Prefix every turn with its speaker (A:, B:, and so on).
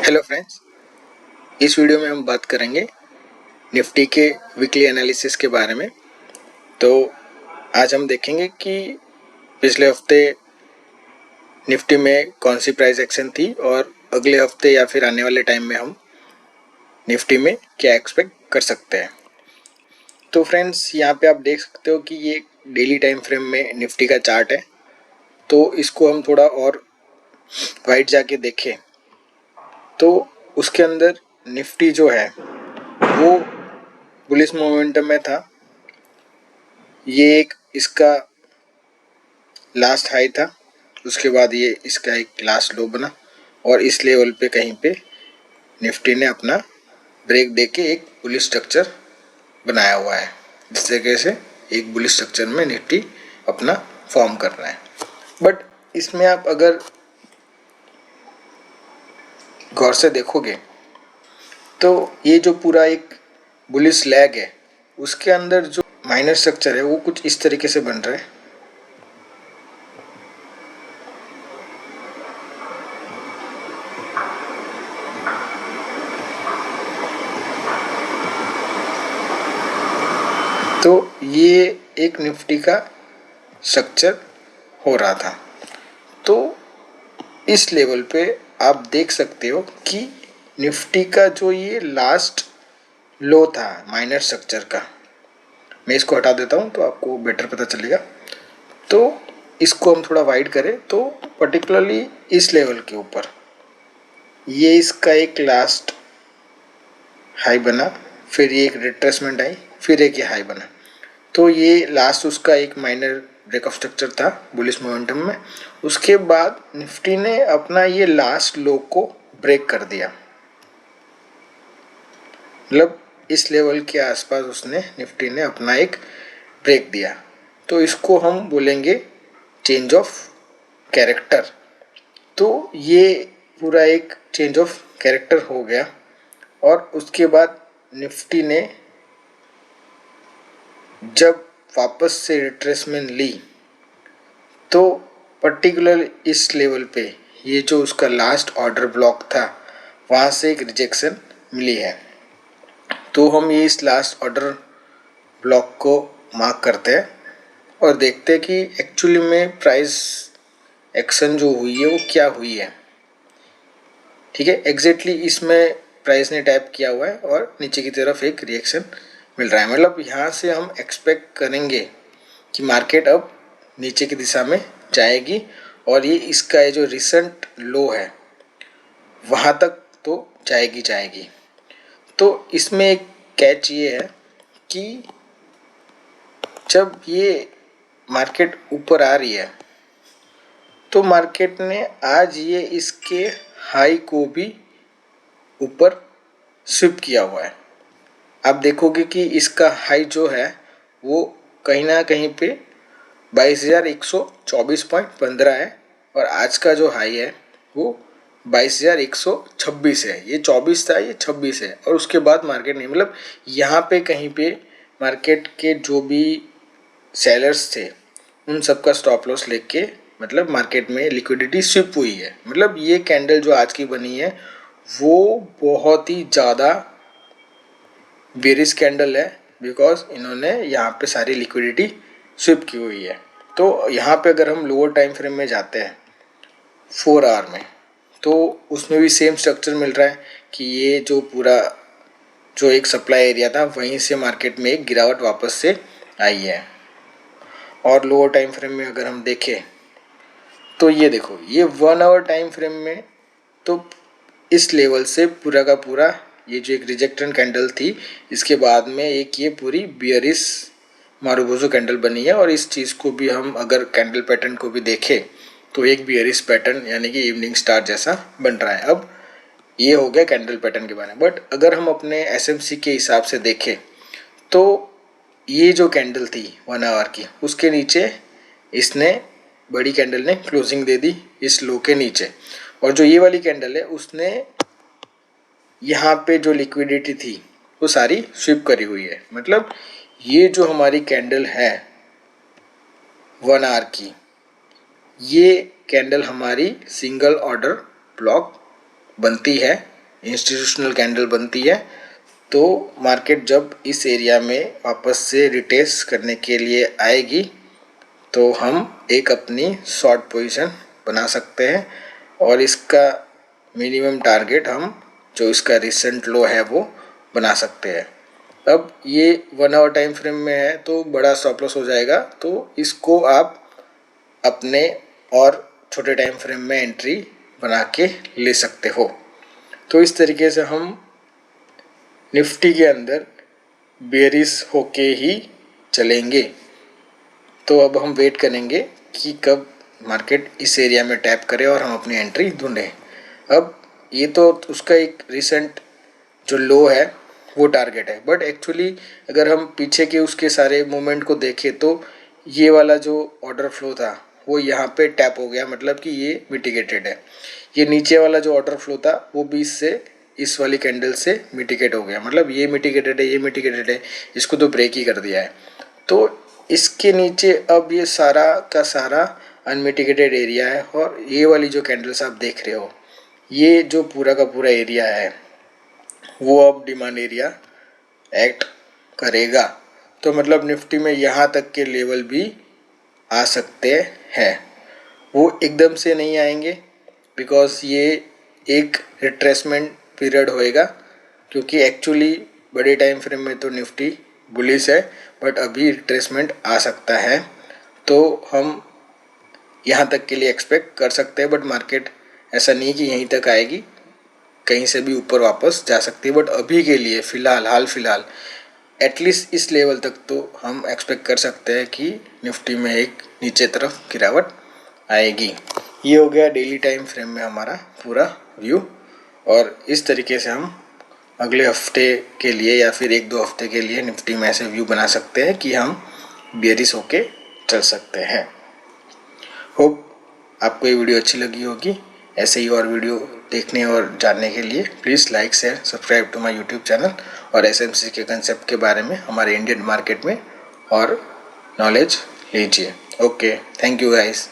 A: Hello friends, इस video में हम बात करेंगे निफ्टी के वीकली एनालिसिस के बारे में। तो आज हम देखेंगे कि पिछले हफ्ते निफ्टी में कौन सी प्राइस एक्शन थी और अगले हफ्ते या फिर आने वाले टाइम में हम निफ्टी में क्या एक्सपेक्ट कर सकते हैं। तो फ्रेंड्स, यहाँ पे आप देख सकते हो कि ये डेली टाइम फ्रेम में निफ्टी का चार्ट है। तो इसको हम थोड़ा और वाइड जाके देखें तो उसके अंदर निफ्टी जो है वो बुलिश मोमेंटम में था। ये एक इसका लास्ट हाई था, उसके बाद ये इसका एक लास्ट लो बना और इस लेवल पे कहीं पे निफ्टी ने अपना ब्रेक देके एक बुलिश स्ट्रक्चर बनाया हुआ है। इस तरीके से एक बुलिश स्ट्रक्चर में निफ्टी अपना फॉर्म कर रहा है। बट इसमें आप अगर गौर से देखोगे तो ये जो पूरा एक बुलिश लैग है उसके अंदर जो माइनर स्ट्रक्चर है वो कुछ इस तरीके से बन रहा है। तो ये एक निफ्टी का स्ट्रक्चर हो रहा था। तो इस लेवल पे आप देख सकते हो कि निफ्टी का जो ये लास्ट लो था माइनर स्ट्रक्चर का, मैं इसको हटा देता हूँ तो आपको बेटर पता चलेगा। तो इसको हम थोड़ा वाइड करें तो पर्टिकुलरली इस लेवल के ऊपर ये इसका एक लास्ट हाई बना, फिर ये एक रिट्रेसमेंट आई, फिर एक ये हाई बना। तो ये लास्ट उसका एक माइनर ब्रेक ऑफ स्ट्रक्चर था बुलिश मोमेंटम में। उसके बाद निफ्टी ने अपना ये लास्ट लो को ब्रेक कर दिया, मतलब इस लेवल के आसपास उसने निफ्टी ने अपना एक ब्रेक दिया। तो इसको हम बोलेंगे चेंज ऑफ कैरेक्टर। तो ये पूरा एक चेंज ऑफ कैरेक्टर हो गया और उसके बाद निफ्टी ने जब वापस से रिट्रेसमेंट ली तो पर्टिकुलर इस लेवल पे ये जो उसका लास्ट ऑर्डर ब्लॉक था वहाँ से एक रिजेक्शन मिली है। तो हम ये इस लास्ट ऑर्डर ब्लॉक को मार्क करते हैं और देखते हैं कि एक्चुअली में प्राइस एक्शन जो हुई है वो क्या हुई है। ठीक है, एग्जैक्टली इसमें प्राइस ने टैप किया हुआ है और नीचे की तरफ एक रिएक्शन मिल रहा है। मतलब यहाँ से हम एक्सपेक्ट करेंगे कि मार्केट अब नीचे की दिशा में जाएगी और ये इसका जो रिसेंट लो है वहाँ तक तो जाएगी। तो इसमें एक कैच ये है कि जब ये मार्केट ऊपर आ रही है तो मार्केट ने आज ये इसके हाई को भी ऊपर स्विप किया हुआ है। आप देखोगे कि इसका हाई जो है वो कहीं ना कहीं पे 22,124.15 है और आज का जो हाई है वो 22,126 है। ये 24 था, ये 26 है और उसके बाद मार्केट नहीं, मतलब यहाँ पे कहीं पे मार्केट के जो भी सेलर्स थे उन सबका स्टॉप लॉस लेके मतलब मार्केट में लिक्विडिटी स्विप हुई है। मतलब ये कैंडल जो आज की बनी है वो बहुत ही ज़्यादा बेरिश कैंडल है, बिकॉज इन्होंने यहाँ पे सारी लिक्विडिटी स्विप की हुई है। तो यहाँ पे अगर हम लोअर टाइम फ्रेम में जाते हैं 4 आवर में तो उसमें भी सेम स्ट्रक्चर मिल रहा है कि ये जो पूरा जो एक सप्लाई एरिया था वहीं से मार्केट में एक गिरावट वापस से आई है। और लोअर टाइम फ्रेम में अगर हम देखें तो ये देखो, ये 1 आवर टाइम फ्रेम में तो इस लेवल से पूरा का पूरा ये जो एक रिजेक्टेड कैंडल थी इसके बाद में एक ये पूरी बियरिश मारुबोजो कैंडल बनी है। और इस चीज़ को भी हम अगर कैंडल पैटर्न को भी देखें तो एक बियरिश पैटर्न यानी कि इवनिंग स्टार जैसा बन रहा है। अब ये हो गया कैंडल पैटर्न के बारे में। बट अगर हम अपने एसएमसी के हिसाब से देखें तो ये जो कैंडल थी 1 आवर की उसके नीचे इसने बड़ी कैंडल ने क्लोजिंग दे दी इस लो के नीचे, और जो ये वाली कैंडल है उसने यहाँ पे जो लिक्विडिटी थी वो सारी स्विप करी हुई है। मतलब ये जो हमारी कैंडल है 1 आवर की, ये कैंडल हमारी सिंगल ऑर्डर ब्लॉक बनती है इंस्टीट्यूशनल कैंडल बनती है, तो मार्केट जब इस एरिया में वापस से रिटेस्ट करने के लिए आएगी तो हम एक अपनी शॉर्ट पोजीशन बना सकते हैं और इसका मिनिमम टारगेट हम जो इसका रिसेंट लो है वो बना सकते हैं। अब ये 1 आवर टाइम फ्रेम में है तो बड़ा स्टॉप लॉस हो जाएगा, तो इसको आप अपने और छोटे टाइम फ्रेम में एंट्री बना के ले सकते हो। तो इस तरीके से हम निफ्टी के अंदर बेरिश होके ही चलेंगे। तो अब हम वेट करेंगे कि कब मार्केट इस एरिया में टैप करे और हम अपनी एंट्री ढूंढें। अब ये तो उसका एक रिसेंट जो लो है वो टारगेट है, बट एक्चुअली अगर हम पीछे के उसके सारे मूवमेंट को देखें तो ये वाला जो ऑर्डर फ्लो था वो यहाँ पे टैप हो गया, मतलब कि ये मिटिगेटेड है। ये नीचे वाला जो ऑर्डर फ्लो था वो 20 से इस वाली कैंडल से मिटिगेट हो गया, मतलब ये मिटिगेटेड है, ये मिटिगेटेड है, इसको तो ब्रेक ही कर दिया है। तो इसके नीचे अब ये सारा का सारा अनमिटिगेटेड एरिया है और ये वाली जो कैंडल्स आप देख रहे हो ये जो पूरा का पूरा एरिया है वो अब डिमांड एरिया एक्ट करेगा। तो मतलब निफ्टी में यहाँ तक के लेवल भी आ सकते हैं, वो एकदम से नहीं आएंगे बिकॉज ये एक रिट्रेसमेंट पीरियड होएगा, क्योंकि एक्चुअली बड़े टाइम फ्रेम में तो निफ्टी बुलिश है बट अभी रिट्रेसमेंट आ सकता है। तो हम यहाँ तक के लिए एक्सपेक्ट कर सकते हैं, बट मार्केट ऐसा नहीं कि यहीं तक आएगी, कहीं से भी ऊपर वापस जा सकती है। बट अभी के लिए फ़िलहाल हाल फिलहाल एटलीस्ट इस लेवल तक तो हम एक्सपेक्ट कर सकते हैं कि निफ्टी में एक नीचे तरफ गिरावट आएगी। ये हो गया डेली टाइम फ्रेम में हमारा पूरा व्यू, और इस तरीके से हम अगले हफ्ते के लिए या फिर 1-2 हफ्ते के लिए निफ्टी में ऐसे व्यू बना सकते हैं कि हम बेयरिश होके चल सकते हैं। होप आपको ये वीडियो अच्छी लगी होगी। ऐसे ही और वीडियो देखने और जानने के लिए please like share subscribe to my YouTube channel और एसएमसी के कंसेप्ट के बारे में हमारे इंडियन मार्केट में और नॉलेज लीजिए। Okay, thank you guys.